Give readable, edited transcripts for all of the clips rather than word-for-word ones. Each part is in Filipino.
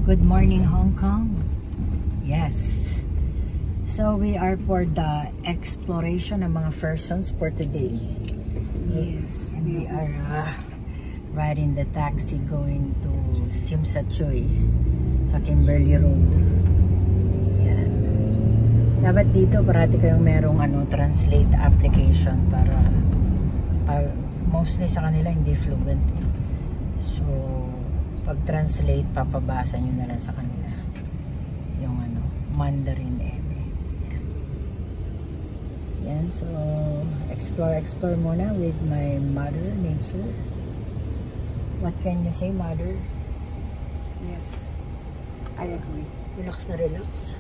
Good morning, Hong Kong. Yes. So we are for the exploration ng mga persons for today. Yes. And we are riding the taxi going to Tsim Sha Tsui sa Kimberley Road. Yan. Dapat dito parati kayong merong translate application para mostly sa kanila hindi fluent. So pag-translate, papabasa nyo na lang sa kanila yung Mandarin eme. Yan, so explore muna with my mother nature. What can you say, mother? Yes, I agree. Relax na relax.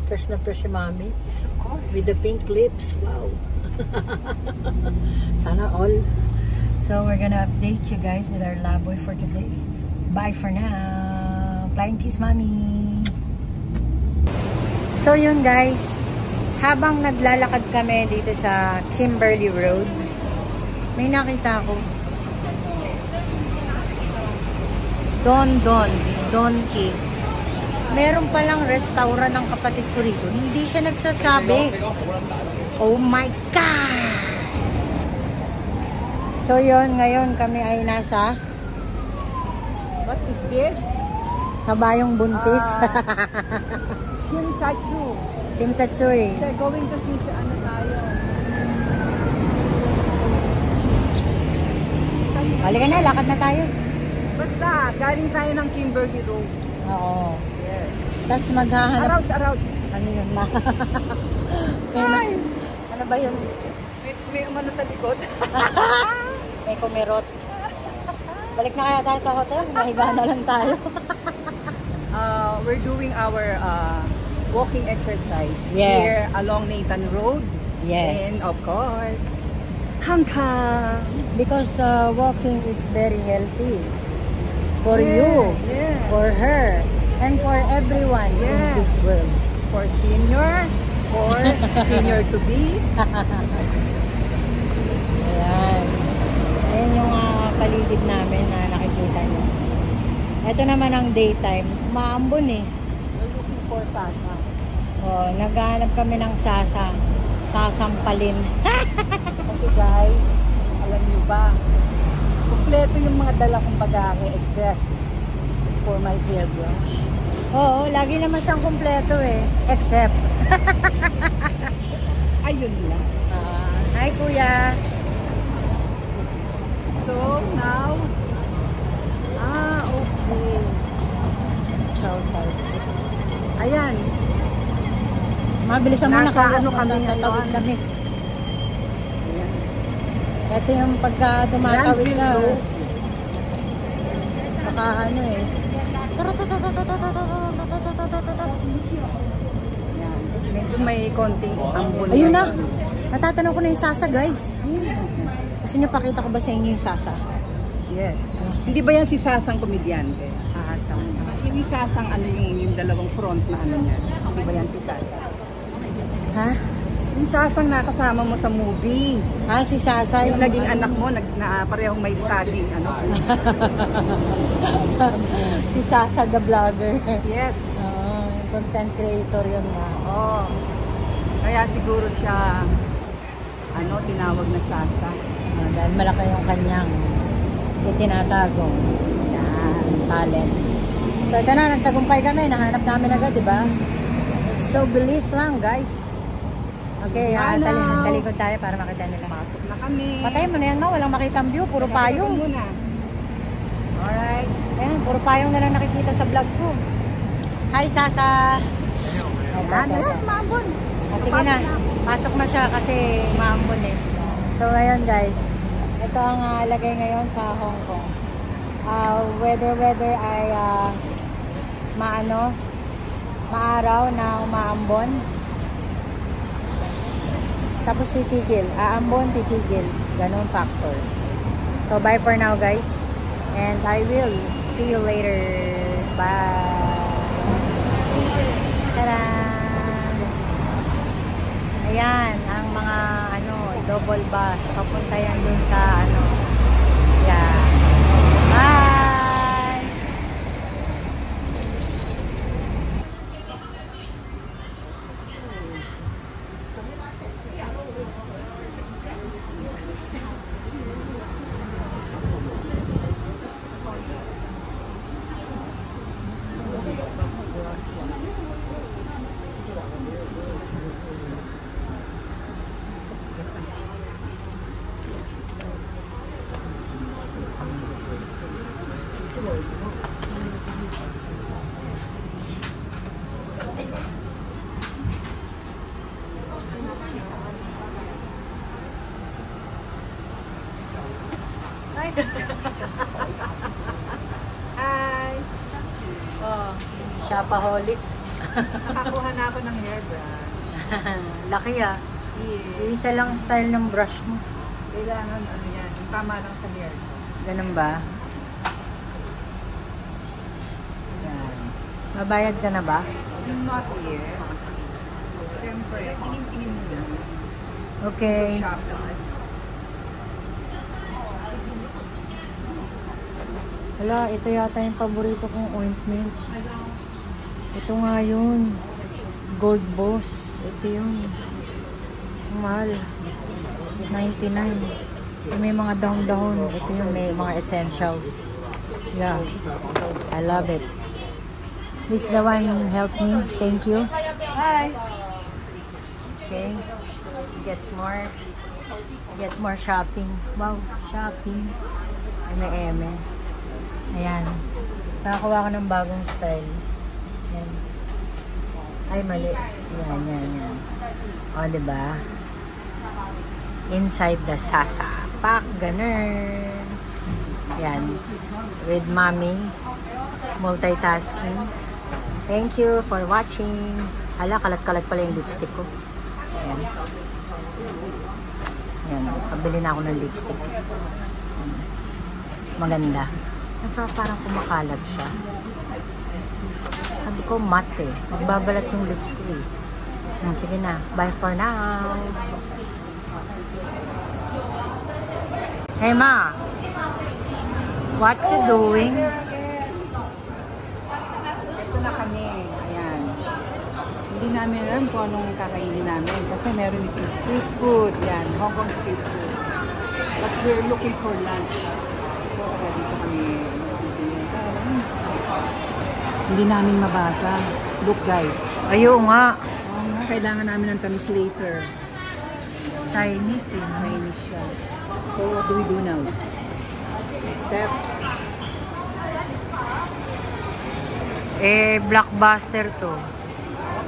Fresh na fresh si mami. Yes, of course. With the pink lips, wow. Sana all. So we're gonna update you guys with our lab boy for today. Bye for now. Flying kiss, mommy. So yun guys, habang naglalakad kami dito sa Kimberley Road, may nakita ako. Donkey. Meron palang restaurant ng kapatid ko rito. Hindi siya nagsasabi. Oh my God! So yun, ngayon kami ay nasa What is this? Kabayong Buntis. Tsim Sha Tsui. Tsim Sha Tsui. They're going to see tayo. Halika na, lakad na tayo. Basta, galing tayo ng Kimberley Road. Oo. Yes. Tapos maghahanap. Arouch. Ano yun, ma? Ano ba yun? May umano sa likod. May kumirot. Balik na kaya tayo sa hotel? Mahiga na lang tayo. We're doing our walking exercise Yes. here along Nathan Road. Yes. And of course, Hong Kong. Because walking is very healthy. For you, for her, and for everyone in this world. For senior, for senior to be. Ayan. Ayan yung paligid namin na nakikita nyo. Ito naman ang daytime. Maambon eh. We're looking for Sasa. Oh, naghahanap kami ng Sasa. Sasampalin. Kasi guys, alam nyo ba, kompleto yung mga dala kong bagahe except for my hairbrush. Oo, lagi naman siyang kompleto eh. Except. Ayun lang. Hi kuya. So now, okay. Shout out. Ayan. Mabilisan mo na Nasa kami tatawid kami. Ayan. Ito yung pagka tumatawid ka. Road. Baka eh. Ayan. Medyo may konting ambon. Ayun na. Natatanong ko na yung Sasa guys. Gusto nyo pakita ko ba sa inyo yung Sasa? Yes. Hindi ba yan si Sasang komedyante? Sasa. Hindi Sasang yung dalawang front na niya. Hindi ba yan si Sasang? Ha? Yung Sasang nakasama mo sa movie. Si Sasa. Yung naging anak mo, na parehong may studying, Si Sasa the vlogger. Yes. Content creator yun na. Kaya siguro siya, tinawag na Sasa. Dahil malaki yung kanyang itinatagong talent. So ito na, nagtagumpay kami. Nahanap namin agad, diba? So bilis lang, guys. Okay, talikod tayo para makita nila. Pasok na kami. Patayin mo na yan, walang makita ang view. Puro payong. Alright. Ayan, puro payong na lang nakikita sa vlog ko. Hi, Sasa! Maambon. Sige na, pasok na siya kasi maambon eh. So ngayon guys, ito ang lagay ngayon sa Hong Kong. Weather ay maaraw na umaambon. Tapos titigil, aambon, titigil. Ganun factor. So bye for now guys. And I will see you later. Bye! Tada! Ayan, ang mga double bus. Papunta yan dun sa Yeah. Bye! Shopaholic. Nakakuha na ako ng hairbrush. Laki ah. Yes. Isa lang style ng brush mo. Kailangan ano yan, yung tama lang sa hair ko. Ganun ba? Yan. Mabayad ka na ba? Not yet. Siyempre, tingin-tingin mo lang. Okay. Shop lang. Hala, ito yata yung paborito kong ointment. Ito nga yun. Gold Boss. Ito yun. Mahal. 99. May mga dahon-dahon. Ito yung may mga essentials. Yeah. I love it. This the one help me. Thank you. Hi! Okay. Get more shopping. Wow, shopping. Eme-eme. Ayan. Nakakuha ko ng bagong style. Ayan. Ay, mali. Yan. O, diba? Inside the Sasa Pack. Ganun. Yan. With mommy. Multitasking. Thank you for watching. Hala, kalat-kalat pala yung lipstick ko. Ayan. Ayan. Pabili na ako ng lipstick. Ayan. Maganda. Parang kumakalat siya. Sabi ko, matte eh. Magbabalat yung lips ko eh. Sige na. Bye for now. Hey ma. What you doing? Ito na kami. Ayan. Hindi namin alam kung anong kakainin namin. Kasi meron itong street food. Yan. Hong Kong street food. But we're looking for lunch. So, dito kami. Hindi namin mabasa. Look guys. Ayaw nga. Kailangan namin ng translator. Chinese eh. Chinese siya. So what do we do now? Step. Blockbuster to.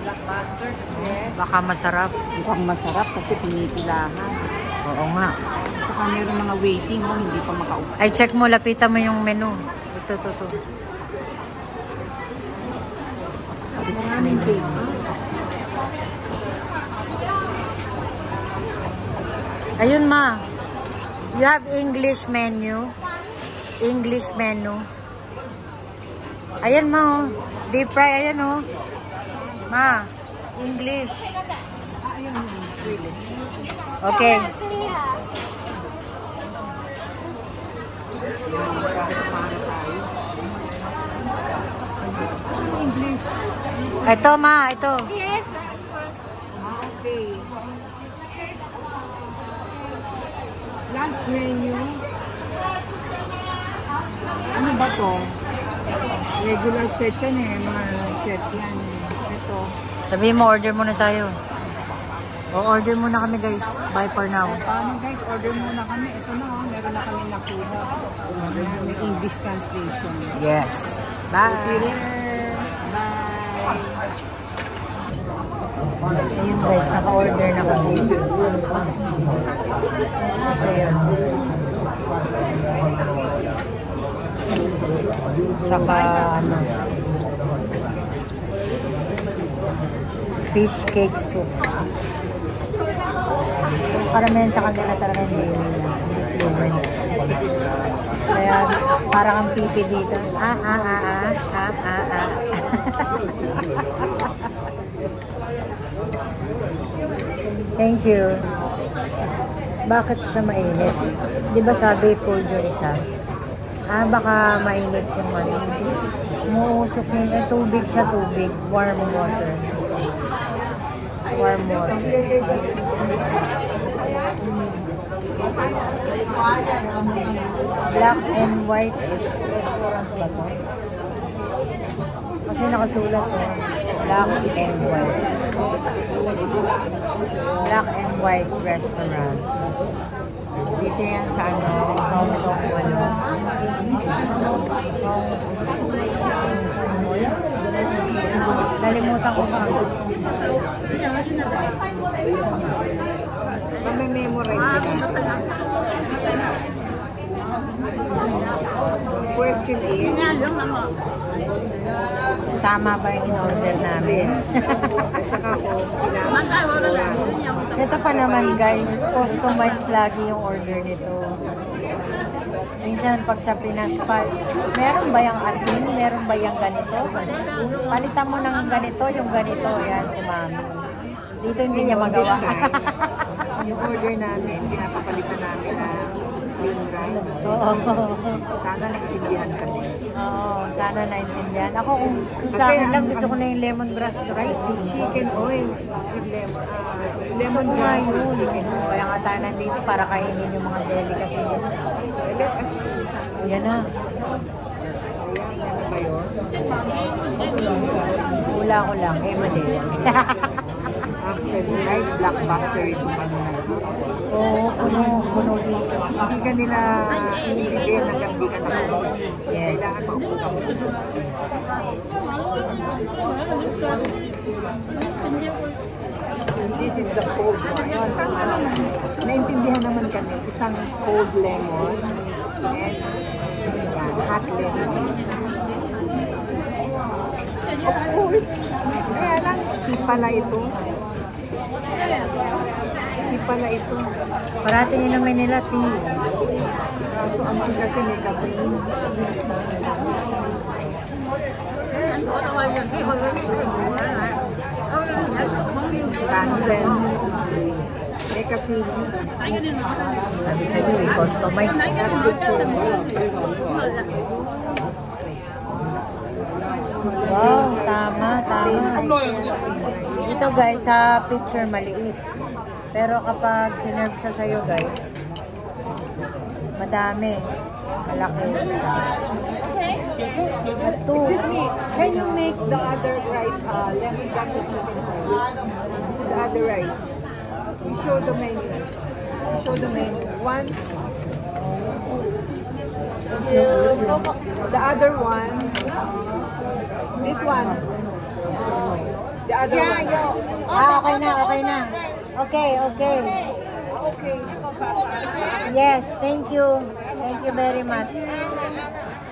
Blockbuster kasi Baka masarap. mukhang masarap kasi pinipilahan. Oo nga. Saka meron mga waiting mo, hindi pa makaupo. Ay, check mo. Lapitan mo yung menu. Ito. Maraming waiting. Ayun ma. You have English menu. English menu. Ayan ma oh. Deep fry. Ayan oh. Ma. English. Ayun yun. Really. Okay. English. Ito ma. Ito. Okay. Lunch menu. Ano ba to? Regular set yan eh. Mga set yan eh. Ito. Sabihin mo, order muna tayo. O-order muna kami guys. Bye for now. Paano guys? Order muna kami. Ito na oh. Meron na kami nakuha. May English translation. Yes. Bye. See you later. Bye. Ayun guys, naka-order na kami. Ayan. Tsaka ano, fish cake soup. So karamihan sa kanila talaga hindi fluent. Kaya parang ang pipi dito. Thank you. Bakit siya mainit? Di ba sabi cold yung isa? Baka mainit yung ano. Umuusok niya. Tubig siya, tubig. Warm water. Warm water. Black and white restaurant ba to? Kasi nakasulat to. Black and white. Black and white restaurant. Dito yan sa ano, Hong Kong ano. Nalimutan ko pa. Memorize ka. Pwesto question is, tama ba yung in-order namin? at saka ko, Ito pa naman guys, customized lagi yung order nito. Minsan pag sa Pinas pa, meron ba yung asin? Meron ba yung ganito? Palitan mo ng ganito, yung ganito. Yan si Mami. Dito hindi niya magawa. yung order namin, pinapapalitan namin na plain rice. Oo. Sana naintindihan kami. Oo, sana naintindihan. Ako kung sa akin lang gusto ko na yung lemongrass rice. Chicken oil with Lemongrass yun. Kaya nga tayo nandito para kainin yung mga delicacy nyo. Let us Yan na. ano ba yun? Hula ko lang. Mali. Actually, rice blockbuster ito pa nila. Oo, puno dito. Hindi ka nila inibigyan hanggang di ka nakuha. Yes. Kailangan maupo ka mo. This is the cold one. Naintindihan naman kami. Isang cold lemon and hot lemon. Of course. Kaya lang, pala ito. Pala ito. Parating yun naman nila, tea. So, ang kasi may caffeine. Cancel. May caffeine. Sabi sa'yo, i-customize. Wow, tama. Ito guys, sa picture maliit. Pero kapag sinerve siya sa'yo guys, madami. Malaki. Excuse me, can you make the other rice lemon butter chicken oil? The other rice. You show the menu. One. The other one. This one. The other one. Okay na. Okay. Okay. Yes, thank you. Thank you very much.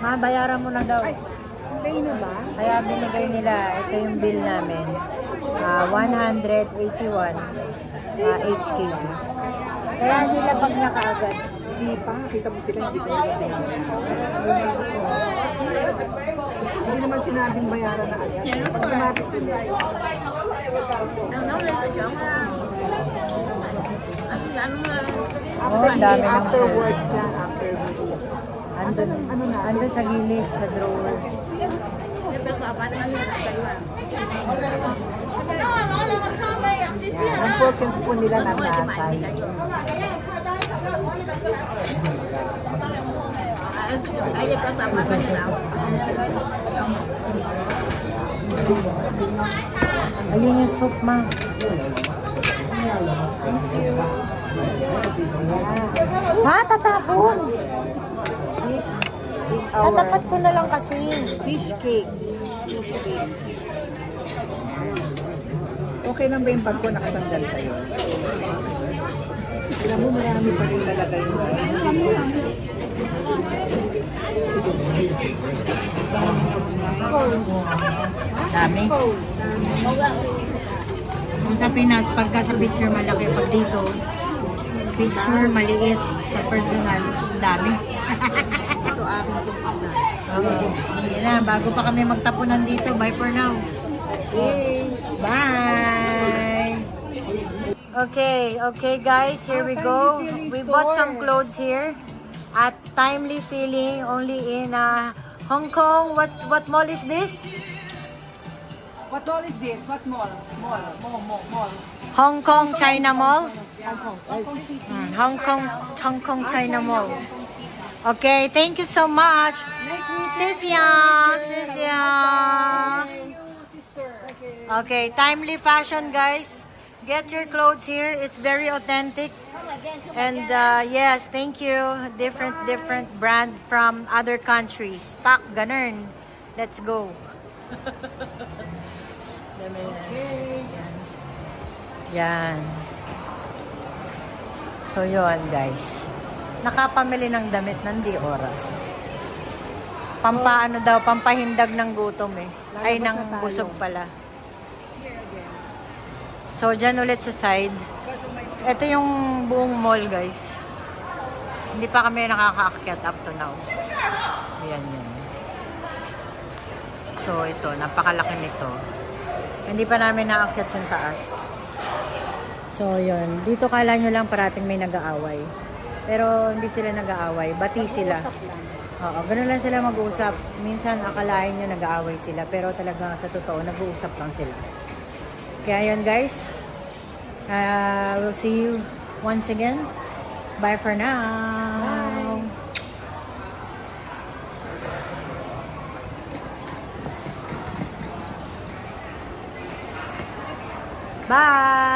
Bayaran mo na daw. Pay na ba? Kaya binigay nila, ito yung bill namin. 181 HK. Kaya nila pag nakaagad. Hindi pa. Kita mo sila, hindi pa nila. Hindi naman sinabing bayaran na agad. Pag lumapit nila. Afterwards yan. Andun sa gilid, sa drawer. Ang pork and spoon nila nanasay. Ayun yung soup, ma. Ha? Tatapon? Tatapat ko na lang kasi. Fish cake. Okay lang ba yung bag ko nakasandal sa'yo? Alam mo, marami pa rin talaga yun. Dami. Kung sa Pinas, pagka sa picture malaki, pag dito, picture maliit, sa personal, dami. Ito aking kumpisa. Yan na, bago pa kami magtapunan dito. Bye for now. Okay. Bye! Okay guys, here we go. We bought some clothes here at Timely Feeling, only in Hong Kong. What mall is this? What mall is this? What mall? Mall. Hong Kong China Mall? Hong Kong. Hong Kong China Mall. Okay, thank you so much. Sisya. Okay, Timely Fashion guys. Get your clothes here. It's very authentic. And yes, thank you. Different brand from other countries. Pak, ganun. Let's go. Yan. So yun guys. Nakapamili ng damit ng di oras. Pampaano daw, pampahindag ng gutom eh. Ay, Lalabas ng na tayo. busog pala. So, dyan ulit sa side. Ito yung buong mall, guys. Hindi pa kami nakakaakyat up to now. Ayan yan. So, ito, napakalaki nito. Hindi pa namin naakyat yung taas. So, yun. Dito kala nyo lang parating may nag-aaway. Pero, hindi sila nag-aaway. Bati sila. Oo, ganun lang sila mag-uusap. Minsan, akalain nyo nag-aaway sila. Pero talaga sa totoo, nag-uusap lang sila. Kaya yun, guys. We'll see you once again. Bye for now. Bye. Bye.